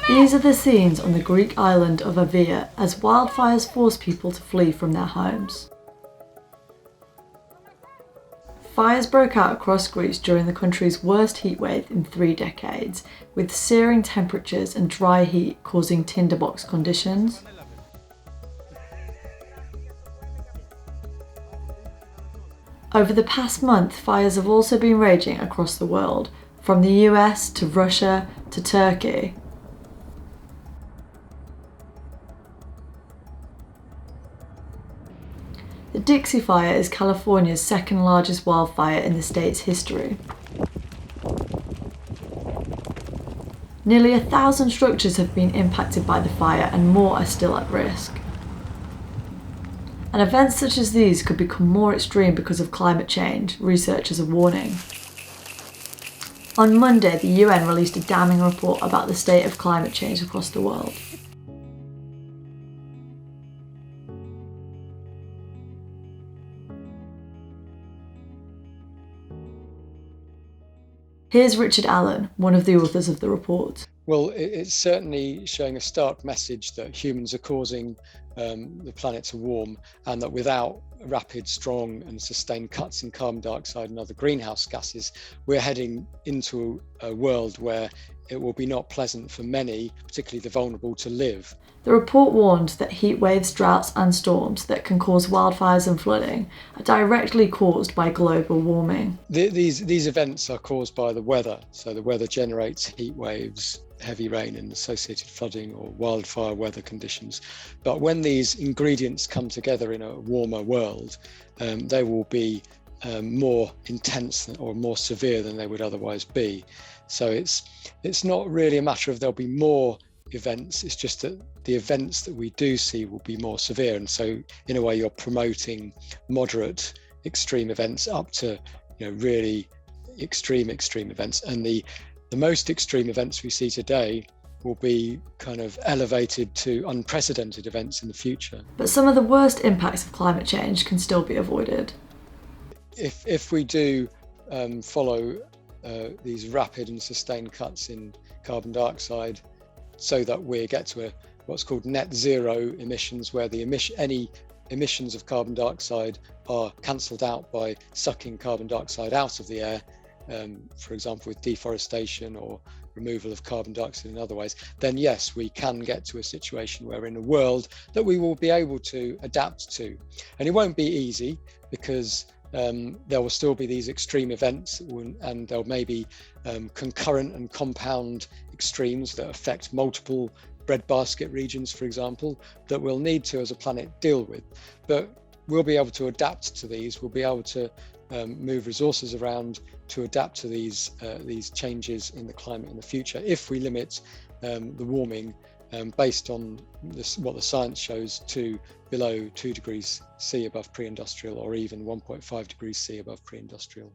These are the scenes on the Greek island of Evia as wildfires force people to flee from their homes. Fires broke out across Greece during the country's worst heatwave in 3 decades, with searing temperatures and dry heat causing tinderbox conditions. Over the past month, fires have also been raging across the world, from the US to Russia to Turkey. The Dixie Fire is California's second largest wildfire in the state's history. Nearly 1,000 structures have been impacted by the fire and more are still at risk. And events such as these could become more extreme because of climate change, researchers are warning. On Monday, the UN released a damning report about the state of climate change across the world. Here's Richard Allan, one of the authors of the report. Well, it's certainly showing a stark message that humans are causing the planet to warm, and that without rapid, strong and sustained cuts in carbon dioxide and other greenhouse gases, we're heading into a world where it will be not pleasant for many, particularly the vulnerable, to live. The report warned that heat waves, droughts and storms that can cause wildfires and flooding are directly caused by global warming. These events are caused by the weather. So the weather generates heat waves, heavy rain and associated flooding or wildfire weather conditions. But when these ingredients come together in a warmer world, they will be more intense or more severe than they would otherwise be. So it's not really a matter of there'll be more events, it's just that the events that we do see will be more severe. And so in a way you're promoting moderate extreme events up to really extreme events. And the most extreme events we see today will be kind of elevated to unprecedented events in the future. But some of the worst impacts of climate change can still be avoided. If we do follow these rapid and sustained cuts in carbon dioxide, so that we get to what's called net zero emissions, where any emissions of carbon dioxide are cancelled out by sucking carbon dioxide out of the air, for example with deforestation or removal of carbon dioxide in other ways, then yes, we can get to a situation where in a world that we will be able to adapt to. And it won't be easy, because there will still be these extreme events, and there may be concurrent and compound extremes that affect multiple breadbasket regions, for example, that we'll need to, as a planet, deal with. But we'll be able to adapt to these. We'll be able to move resources around to adapt to these changes in the climate in the future, if we limit the warming based on what the science shows to below 2 degrees C above pre-industrial, or even 1.5 degrees C above pre-industrial.